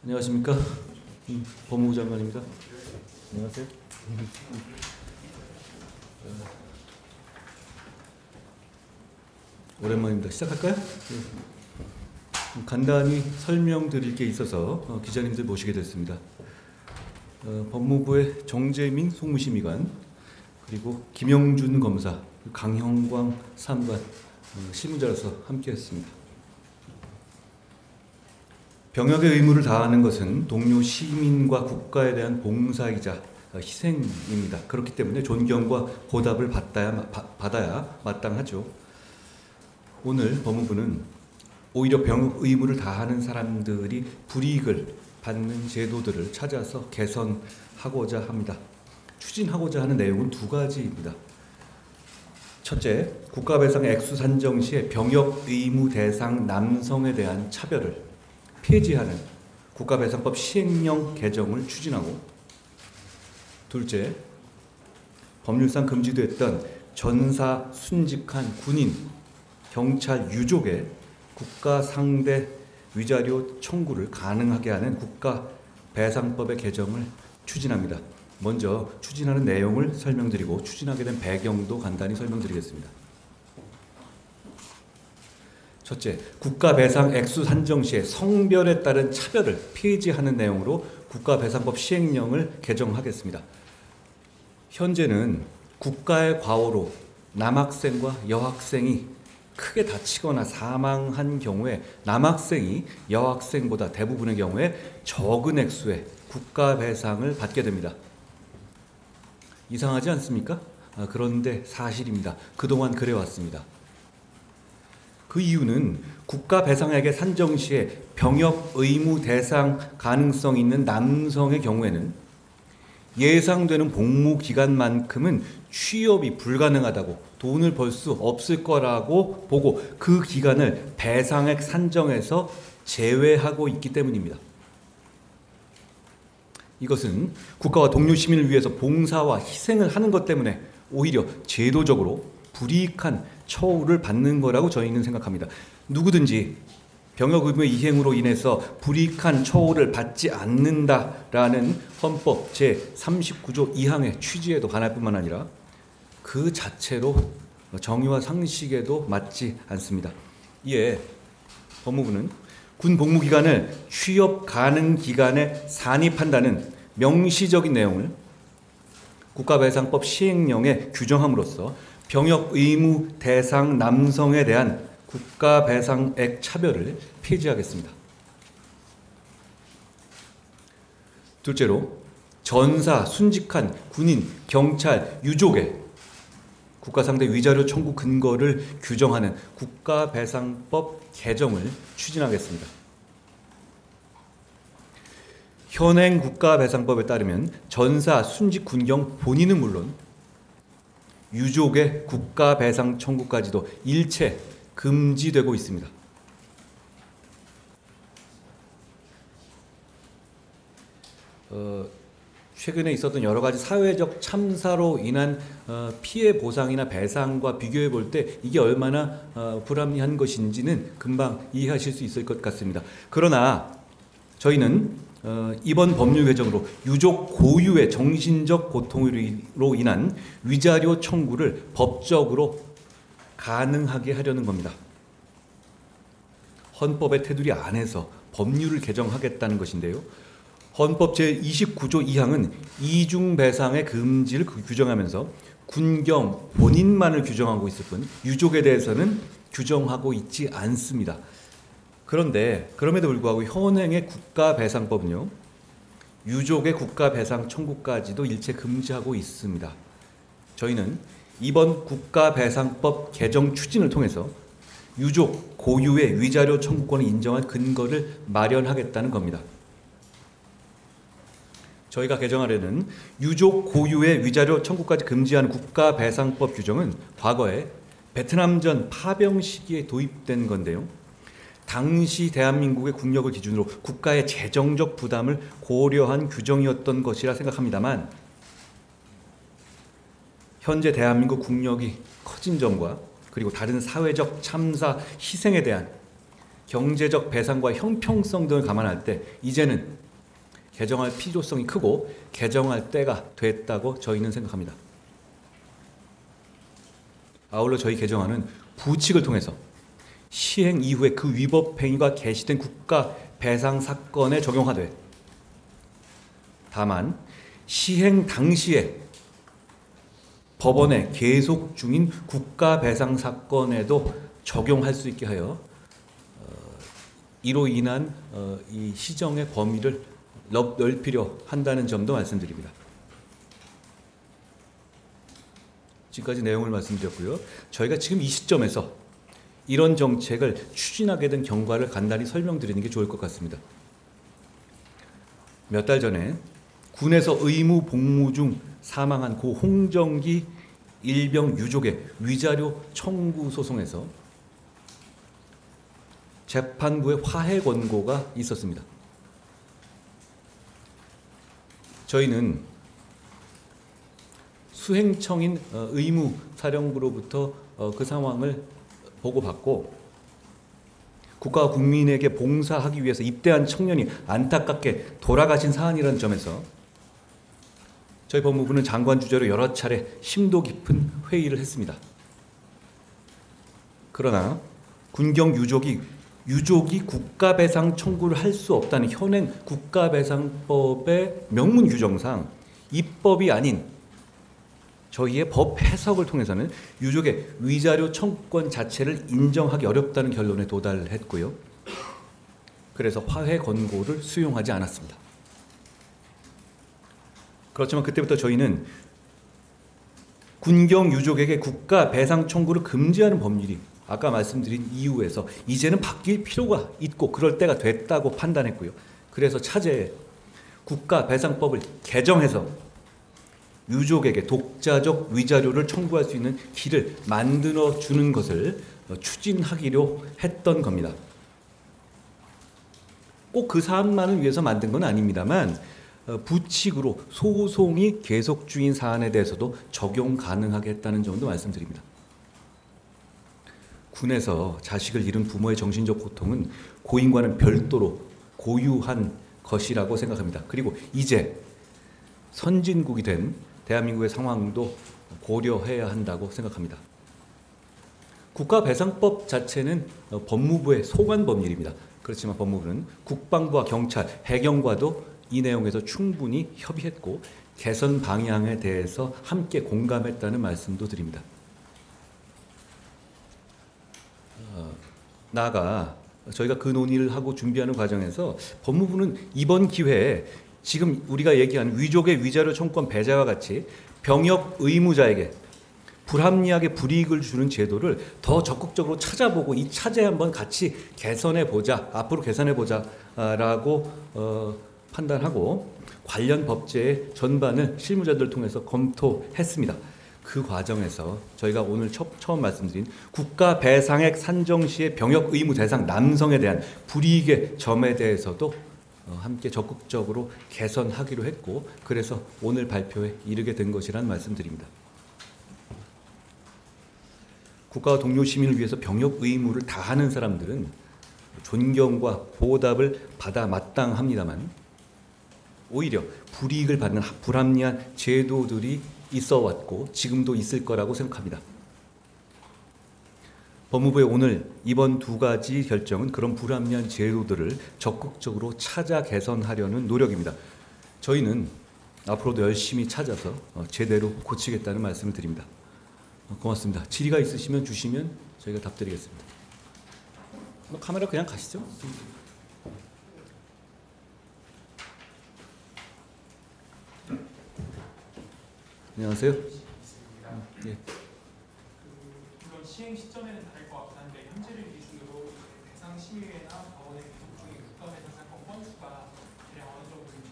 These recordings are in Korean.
안녕하십니까. 법무부 장관입니다. 안녕하세요. 오랜만입니다. 시작할까요? 간단히 설명드릴 게 있어서 기자님들 모시게 됐습니다. 법무부의 정재민 송무심의관, 그리고 김영준 검사, 강형광 사무관 실무자로서 함께했습니다. 병역의 의무를 다하는 것은 동료 시민과 국가에 대한 봉사이자 희생입니다. 그렇기 때문에 존경과 보답을 받아야 마땅하죠. 오늘 법무부는 오히려 병역 의무를 다하는 사람들이 불이익을 받는 제도들을 찾아서 개선하고자 합니다. 추진하고자 하는 내용은 두 가지입니다. 첫째, 국가배상 액수 산정 시에 병역 의무 대상 남성에 대한 차별을 폐지하는 국가배상법 시행령 개정을 추진하고, 둘째, 법률상 금지됐던 전사, 순직한 군인, 경찰, 유족의 국가 상대 위자료 청구를 가능하게 하는 국가배상법의 개정을 추진합니다. 먼저 추진하는 내용을 설명드리고 추진하게 된 배경도 간단히 설명드리겠습니다. 첫째, 국가배상 액수 산정 시에 성별에 따른 차별을 폐지하는 내용으로 국가배상법 시행령을 개정하겠습니다. 현재는 국가의 과오로 남학생과 여학생이 크게 다치거나 사망한 경우에 남학생이 여학생보다 대부분의 경우에 적은 액수의 국가배상을 받게 됩니다. 이상하지 않습니까? 그런데 사실입니다. 그동안 그래왔습니다. 그 이유는 국가배상액의 산정 시에 병역 의무 대상 가능성 있는 남성의 경우에는 예상되는 복무 기간만큼은 취업이 불가능하다고, 돈을 벌 수 없을 거라고 보고 그 기간을 배상액 산정에서 제외하고 있기 때문입니다. 이것은 국가와 동료 시민을 위해서 봉사와 희생을 하는 것 때문에 오히려 제도적으로 불이익한 처우를 받는 거라고 저희는 생각합니다. 누구든지 병역 의무 이행으로 인해서 불이익한 처우를 받지 않는다라는 헌법 제39조 2항의 취지에도 반할 뿐만 아니라 그 자체로 정의와 상식에도 맞지 않습니다. 이에 법무부는 군 복무기간을 취업 가능 기간에 산입한다는 명시적인 내용을 국가배상법 시행령에 규정함으로써 병역 의무 대상 남성에 대한 국가배상액 차별을 폐지하겠습니다. 둘째로, 전사, 순직한 군인, 경찰, 유족의 국가상대 위자료 청구 근거를 규정하는 국가배상법 개정을 추진하겠습니다. 현행 국가배상법에 따르면 전사, 순직, 군경 본인은 물론 유족의 국가배상 청구까지도 일체 금지되고 있습니다. 최근에 있었던 여러 가지 사회적 참사로 인한 피해 보상이나 배상과 비교해 볼 때 이게 얼마나 불합리한 것인지는 금방 이해하실 수 있을 것 같습니다. 그러나 저희는 이번 법률 개정으로 유족 고유의 정신적 고통으로 인한 위자료 청구를 법적으로 가능하게 하려는 겁니다. 헌법의 테두리 안에서 법률을 개정하겠다는 것인데요. 헌법 제29조 2항은 이중배상의 금지를 규정하면서 군경 본인만을 규정하고 있을 뿐 유족에 대해서는 규정하고 있지 않습니다. 그런데 그럼에도 불구하고 현행의 국가배상법은요, 유족의 국가배상 청구까지도 일체 금지하고 있습니다. 저희는 이번 국가배상법 개정 추진을 통해서 유족 고유의 위자료 청구권을 인정한 근거를 마련하겠다는 겁니다. 저희가 개정하려는 유족 고유의 위자료 청구까지 금지하는 국가배상법 규정은 과거에 베트남전 파병 시기에 도입된 건데요. 당시 대한민국의 국력을 기준으로 국가의 재정적 부담을 고려한 규정이었던 것이라 생각합니다만, 현재 대한민국 국력이 커진 점과 그리고 다른 사회적 참사 희생에 대한 경제적 배상과 형평성 등을 감안할 때 이제는 개정할 필요성이 크고 개정할 때가 됐다고 저희는 생각합니다. 아울러 저희 개정안은 부칙을 통해서 시행 이후에 그 위법 행위가 개시된 국가 배상 사건에 적용하되 다만 시행 당시에 법원에 계속 중인 국가 배상 사건에도 적용할 수 있게 하여 이로 인한 이 시정의 범위를 넓히려 한다는 점도 말씀드립니다. 지금까지 내용을 말씀드렸고요. 저희가 지금 이 시점에서 이런 정책을 추진하게 된 경과를 간단히 설명드리는 게 좋을 것 같습니다. 몇 달 전에 군에서 의무 복무 중 사망한 고 홍정기 일병 유족의 위자료 청구 소송에서 재판부의 화해 권고가 있었습니다. 저희는 수행청인 의무사령부로부터 그 상황을 보고받고 국가와 국민에게 봉사하기 위해서 입대한 청년이 안타깝게 돌아가신 사안이라는 점에서 저희 법무부는 장관 주재로 여러 차례 심도 깊은 회의를 했습니다. 그러나 군경 유족이 국가배상 청구를 할 수 없다는 현행 국가배상법의 명문 규정상 입법이 아닌 저희의 법 해석을 통해서는 유족의 위자료 청구권 자체를 인정하기 어렵다는 결론에 도달했고요. 그래서 화해 권고를 수용하지 않았습니다. 그렇지만 그때부터 저희는 군경 유족에게 국가 배상 청구를 금지하는 법률이 아까 말씀드린 이유에서 이제는 바뀔 필요가 있고 그럴 때가 됐다고 판단했고요. 그래서 차제에 국가 배상법을 개정해서 유족에게 독자적 위자료를 청구할 수 있는 길을 만들어 주는 것을 추진하기로 했던 겁니다. 꼭 그 사안만을 위해서 만든 건 아닙니다만 부칙으로 소송이 계속 중인 사안에 대해서도 적용 가능하게 했다는 점도 말씀드립니다. 군에서 자식을 잃은 부모의 정신적 고통은 고인과는 별도로 고유한 것이라고 생각합니다. 그리고 이제 선진국이 된 대한민국의 상황도 고려해야 한다고 생각합니다. 국가배상법 자체는 법무부의 소관 법률입니다. 그렇지만 법무부는 국방부와 경찰, 해경과도 이 내용에서 충분히 협의했고 개선 방향에 대해서 함께 공감했다는 말씀도 드립니다. 나아가 저희가 그 논의를 하고 준비하는 과정에서 법무부는 이번 기회에 지금 우리가 얘기한 위족의 위자료 청구권 배제와 같이 병역 의무자에게 불합리하게 불이익을 주는 제도를 더 적극적으로 찾아보고 이 차제 한번 같이 개선해보자, 앞으로 개선해보자라고 판단하고 관련 법제의 전반을 실무자들을 통해서 검토했습니다. 그 과정에서 저희가 오늘 처음 말씀드린 국가 배상액 산정 시의 병역 의무 대상 남성에 대한 불이익의 점에 대해서도 함께 적극적으로 개선하기로 했고 그래서 오늘 발표에 이르게 된 것이라는 말씀드립니다. 국가와 동료 시민을 위해서 병역 의무를 다하는 사람들은 존경과 보답을 받아 마땅합니다만 오히려 불이익을 받는 불합리한 제도들이 있어 왔고 지금도 있을 거라고 생각합니다. 법무부의 오늘 이번 두 가지 결정은 그런 불합리한 제도들을 적극적으로 찾아 개선하려는 노력입니다. 저희는 앞으로도 열심히 찾아서 제대로 고치겠다는 말씀을 드립니다. 고맙습니다. 질의가 있으시면 주시면 저희가 답드리겠습니다. 카메라 그냥 가시죠. 안녕하세요. 예. 물론 시행 시점에는 다를 것 같긴 한데 현재를 기준으로 배상 심의회나 법원의 기록 중에 국가배상 사건 건수가 대략 어느 정도인지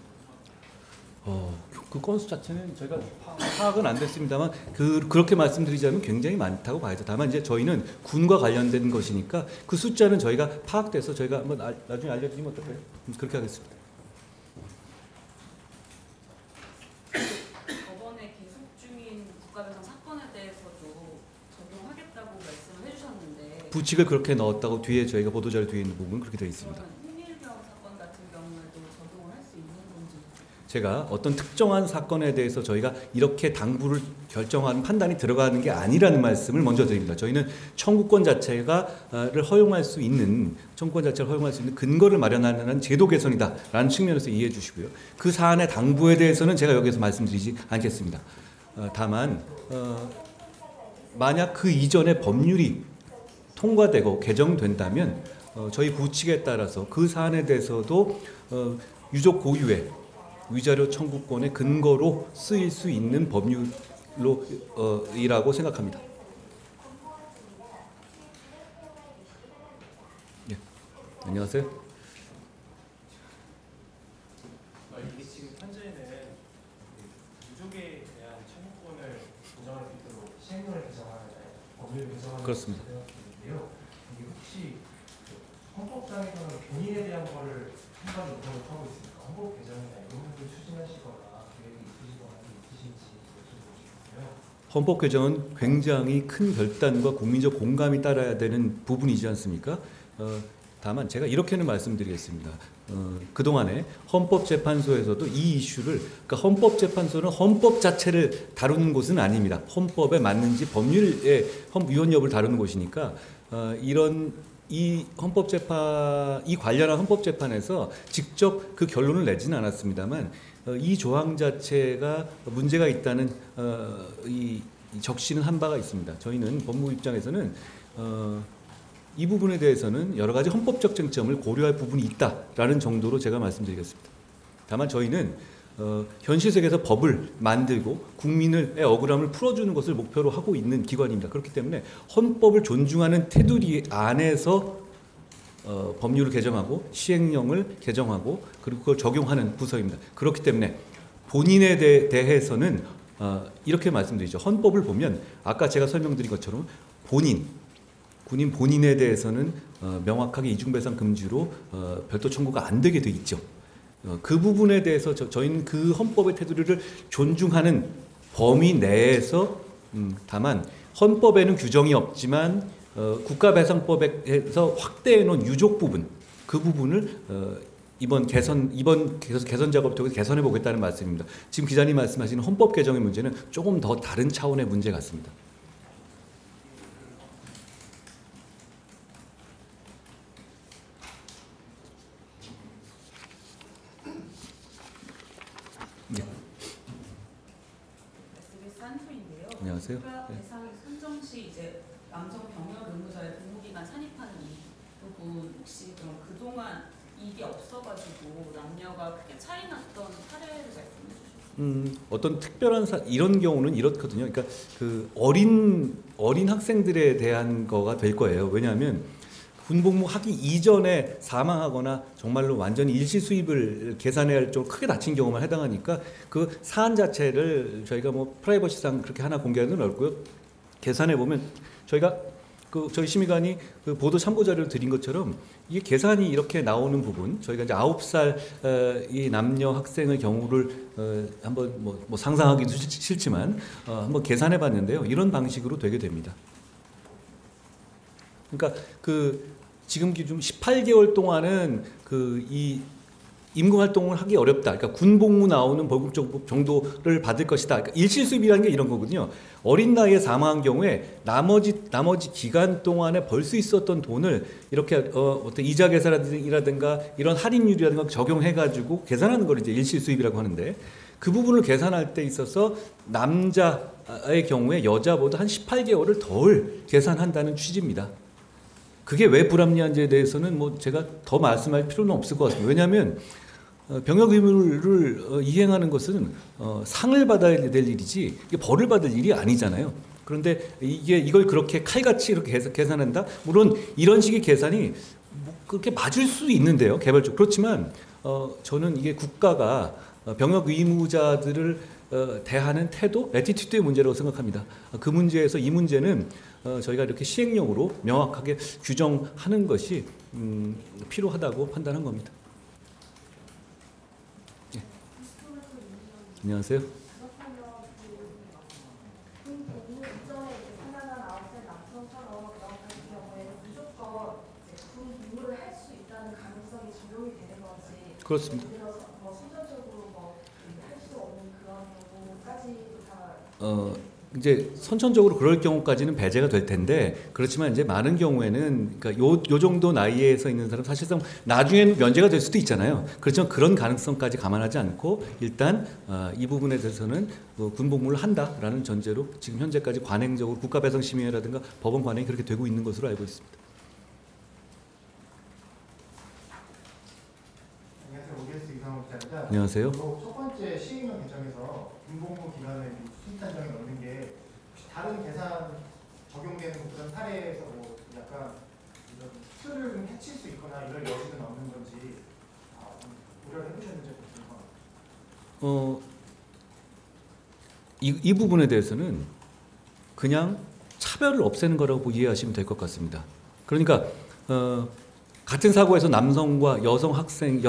궁금합니다. 그 건수 자체는 저희가 파악은 안 됐습니다만 그렇게 말씀드리자면 굉장히 많다고 봐야죠. 다만 이제 저희는 군과 관련된 것이니까 그 숫자는 저희가 파악돼서 저희가 한번 나중에 알려드리면 어떨까요? 그렇게 하겠습니다. 법원에 계속 중인 국가배상 사건에 대해서도 적용하겠다고 말씀을 해주셨는데 부칙을 그렇게 넣었다고 뒤에 저희가 보도자료 뒤에 있는 부분 그렇게 되어 있습니다. 홍일병 사건 같은 경우에도 적용을 할 수 있는 건지. 제가 어떤 특정한 사건에 대해서 저희가 이렇게 당부를 결정하는 판단이 들어가는 게 아니라는 말씀을 먼저 드립니다. 저희는 청구권 자체를 허용할 수 있는 근거를 마련하는 제도 개선이다라는 측면에서 이해해 주시고요. 그 사안의 당부에 대해서는 제가 여기서 말씀드리지 않겠습니다. 다만 만약 그 이전에 법률이 통과되고 개정된다면 저희 부칙에 따라서 그 사안에 대해서도 유족 고유의 위자료 청구권의 근거로 쓰일 수 있는 법률이라고 생각합니다. 예, 안녕하세요. 이게 지금 현재는 유족에 대한 청구권을 보장할 수 있도록 시행령을 개정하는 법률을 개정하는 그렇습니다. 생각인데요. 이게 혹시 헌법상에서는 본인에 대한 거를 한가지 요청을 하고 있습니까? 헌법 개정이나 이런 부분을 추진하시거나 계획이 있으시거나 있으신지 여쭤보고 싶은데요. 헌법 개정은 굉장히 큰 결단과 국민적 공감이 따라야 되는 부분이지 않습니까? 다만 제가 이렇게는 말씀드리겠습니다. 그동안에 헌법재판소에서도 이 이슈를, 그러니까 헌법재판소는 헌법 자체를 다루는 곳은 아닙니다. 헌법에 맞는지 법률의 위헌 여부를 다루는 곳이니까 이 관련한 헌법재판에서 직접 그 결론을 내지는 않았습니다만 이 조항 자체가 문제가 있다는 이 적시는 한 바가 있습니다. 저희는 법무부 입장에서는 이 부분에 대해서는 여러 가지 헌법적 쟁점을 고려할 부분이 있다라는 정도로 제가 말씀드리겠습니다. 다만 저희는 현실 세계에서 법을 만들고 국민의 억울함을 풀어주는 것을 목표로 하고 있는 기관입니다. 그렇기 때문에 헌법을 존중하는 테두리 안에서 법률을 개정하고 시행령을 개정하고 그리고 그걸 적용하는 부서입니다. 그렇기 때문에 본인에 대해서는 이렇게 말씀드리죠. 헌법을 보면 아까 제가 설명드린 것처럼 군인 본인에 대해서는 명확하게 이중배상 금지로 별도 청구가 안 되게 돼 있죠. 그 부분에 대해서 저희는 그 헌법의 테두리를 존중하는 범위 내에서 다만 헌법에는 규정이 없지만 국가배상법에서 확대해 놓은 유족 부분 그 부분을 이번 개선 작업 통해서 개선해 보겠다는 말씀입니다. 지금 기자님 말씀하시는 헌법 개정의 문제는 조금 더 다른 차원의 문제 같습니다. 네. SBS 한초인데요. 안녕하세요. 국가 대상 선정 시 이제 남성 병역 의무자의 복무기간 산입하는 이 부분 혹시 그럼 그동안 이게 없어가지고 남녀가 크게 차이 났던 사례를 말씀해 주시죠. 어떤 특별한 이런 경우는 이렇거든요. 그러니까 그 어린 학생들에 대한 거가 될 거예요. 왜냐하면 군복무 하기 이전에 사망하거나 정말로 완전히 일시 수입을 계산해야 할 정도로 크게 다친 경우만 해당하니까 그 사안 자체를 저희가 뭐 프라이버시상 그렇게 하나 공개하는 어렵고요. 계산해 보면 저희가 저희 심의관이 그 보도 참고 자료를 드린 것처럼 이게 계산이 이렇게 나오는 부분 저희가 이제 9살 이 남녀 학생의 경우를 한번 뭐 상상하기도 싫지만 한번 계산해 봤는데요. 이런 방식으로 되게 됩니다. 그러니까 지금 기준 18개월 동안은 이 임금 활동을 하기 어렵다. 그러니까 군복무 나오는 월급 정도를 받을 것이다. 그러니까 일시수입이라는 게 이런 거거든요. 어린 나이에 사망한 경우에 나머지 기간 동안에 벌 수 있었던 돈을 이렇게 어떤 이자 계산이라든가 이런 할인율이라든가 적용해가지고 계산하는 걸 이제 일시수입이라고 하는데 그 부분을 계산할 때 있어서 남자의 경우에 여자보다 한 18개월을 덜 계산한다는 취지입니다. 그게 왜 불합리한지에 대해서는 뭐 제가 더 말씀할 필요는 없을 것 같습니다. 왜냐하면 병역 의무를 이행하는 것은 상을 받아야 될 일이지 이게 벌을 받을 일이 아니잖아요. 그런데 이걸 그렇게 칼같이 이렇게 계산한다? 물론 이런 식의 계산이 뭐 그렇게 맞을 수 있는데요. 개발적으로. 그렇지만 저는 이게 국가가 병역 의무자들을 대하는 태도, 애티튜드의 문제라고 생각합니다. 그 문제에서 이 문제는 저희가 이렇게 시행령으로 명확하게 규정하는 것이 필요하다고 판단한 겁니다. 예. 안녕하세요. 군복무 이전에 3년 9살 남성처럼 그런 경우에 그렇습니다. 선천적으로 할 수 없는 그런 부분까지도 다 이제 선천적으로 그럴 경우까지는 배제가 될 텐데, 그렇지만 이제 많은 경우에는 그러니까 요 정도 나이에서 있는 사람 사실상 나중엔 면제가 될 수도 있잖아요. 그렇지만 그런 가능성까지 감안하지 않고 일단 이 부분에 대해서는 군복무를 한다라는 전제로 지금 현재까지 관행적으로 국가배상심의회라든가 법원 관행이 그렇게 되고 있는 것으로 알고 있습니다. 안녕하세요. OBS 이상호 기자입니다. 안녕하세요. 첫 번째 시행령 개정에서 군복무 기간을 수입단정에 넣는 게 혹시 다른 계산 적용되는 그런 사례에서 약간 이런 틀을 좀 해칠 수 있거나 이럴 여지는 없는 건지 좀 고려를 해보셨는지 궁금합니다. 이 부분에 대해서는 그냥 차별을 없애는 거라고 이해하시면 될 것 같습니다. 그러니까 같은 사고에서 남성과 여성 학생,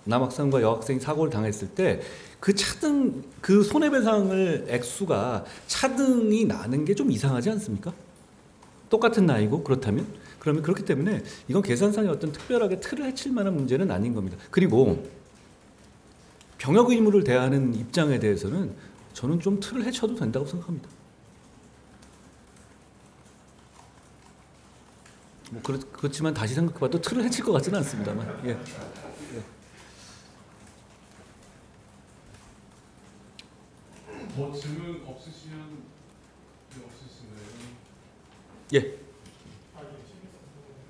남학생과 여학생이 사고를 당했을 때 그 차등, 그 손해배상을 액수가 차등이 나는 게 좀 이상하지 않습니까? 똑같은 나이고 그렇다면? 그러면 그렇기 때문에 이건 계산상의 어떤 특별하게 틀을 해칠 만한 문제는 아닌 겁니다. 그리고 병역 의무를 대하는 입장에 대해서는 저는 좀 틀을 해쳐도 된다고 생각합니다. 그렇지만 다시 생각해봐도 틀을 해칠 것 같지는 않습니다만. 예. 뭐 질문 없으시면 없으신가요? 예.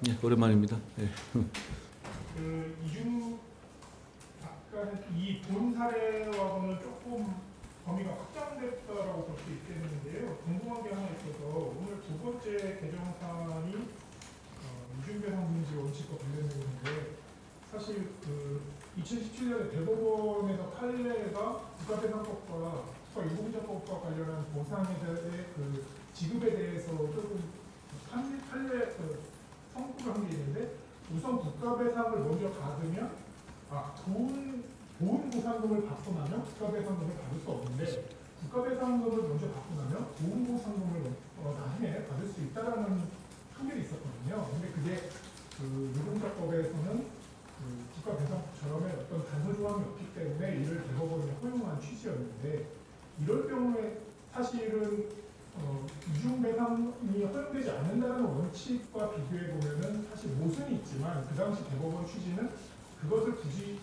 예, 오랜만입니다. 예. 약간 이 본 사례와는 조금 범위가 확장됐다라고 볼 수 있겠는데요. 궁금한 게 하나 있어서 오늘 두 번째 개정 사안이 이중배상 금지 원칙과 관련되는데 사실 2017년에 대법원에서 판례가 국가배상법과 국가유공자법과 관련한 보상에 대해 지급에 대해서 조금 판례 선고를 한 게 있는데 우선 국가배상을 먼저 받으면 보훈보상금을 받고 나면 국가배상금을 받을 수 없는데 국가배상금을 먼저 받고 나면 보훈보상금을 나중에 받을 수 있다라는 판결이 있었거든요. 근데 그게 유공자법에서는 국가배상법처럼의 어떤 단서 조항이 없기 때문에 이를 대법원이 허용한 취지였는데 이럴 경우에 사실은 이중배상이 허용되지 않는다는 원칙과 비교해 보면은 사실 모순이 있지만 그 당시 대법원 취지는 그것을 굳이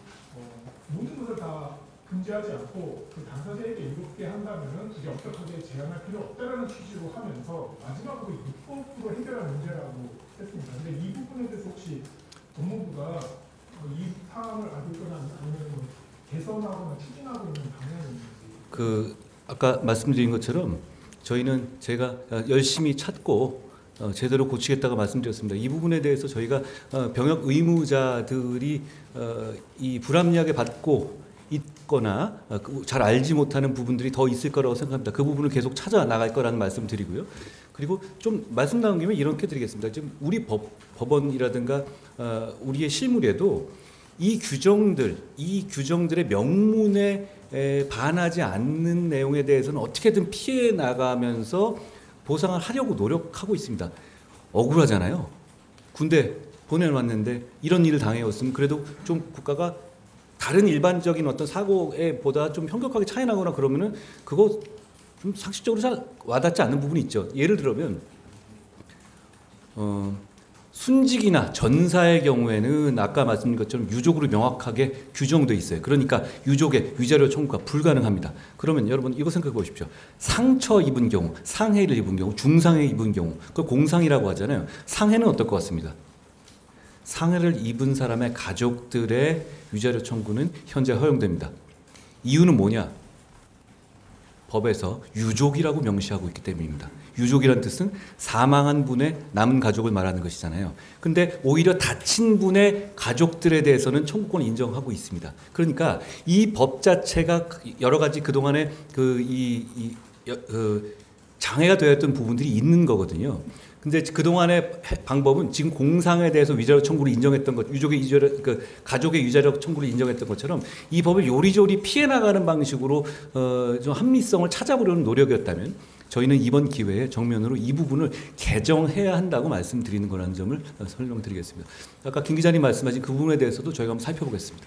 모든 것을 다 금지하지 않고 그 당사자에게 이롭게 한다면은 그게 엄격하게 제한할 필요 없다라는 취지로 하면서 마지막으로 입법으로 해결할 문제라고 했습니다. 근데 이 부분에 대해서 혹시 법무부가 이 사안을 알고 있거나 아니면 개선하거나 추진하고 있는 방향이 있는지. 아까 말씀드린 것처럼 저희는 제가 열심히 찾고 제대로 고치겠다고 말씀드렸습니다. 이 부분에 대해서 저희가 병역 의무자들이 이 불합리하게 받고 있거나 잘 알지 못하는 부분들이 더 있을 거라고 생각합니다. 그 부분을 계속 찾아 나갈 거라는 말씀드리고요. 그리고 좀 말씀 나온 김에 이렇게 드리겠습니다. 지금 우리 법원이라든가 우리의 실무에도 이 규정들의 명문에 반하지 않는 내용에 대해서는 어떻게든 피해 나가면서 보상을 하려고 노력하고 있습니다. 억울하잖아요. 군대 보내놨는데 이런 일을 당해왔으면 그래도 좀 국가가 다른 일반적인 어떤 사고에 보다 좀 현격하게 차이나거나 그러면은 그거 좀 상식적으로 잘 와닿지 않는 부분이 있죠. 예를 들면 순직이나 전사의 경우에는 아까 말씀드린 것처럼 유족으로 명확하게 규정돼 있어요. 그러니까 유족의 위자료 청구가 불가능합니다. 그러면 여러분 이거 생각해 보십시오. 상처 입은 경우, 상해를 입은 경우, 중상해 입은 경우, 그걸 공상이라고 하잖아요. 상해는 어떨 것 같습니다. 상해를 입은 사람의 가족들의 위자료 청구는 현재 허용됩니다. 이유는 뭐냐? 법에서 유족이라고 명시하고 있기 때문입니다. 유족이란 뜻은 사망한 분의 남은 가족을 말하는 것이잖아요. 근데 오히려 다친 분의 가족들에 대해서는 청구권을 인정하고 있습니다. 그러니까 이 법 자체가 여러 가지 그동안에 장애가 되었던 부분들이 있는 거거든요. 근데 그동안의 방법은 지금 공상에 대해서 위자료 청구를 인정했던 것, 가족의 위자료 청구를 인정했던 것처럼 이 법을 요리조리 피해 나가는 방식으로 좀 합리성을 찾아보려는 노력이었다면 저희는 이번 기회에 정면으로 이 부분을 개정해야 한다고 말씀드리는 거라는 점을 설명드리겠습니다. 아까 김 기자님 말씀하신 그 부분에 대해서도 저희가 한번 살펴보겠습니다.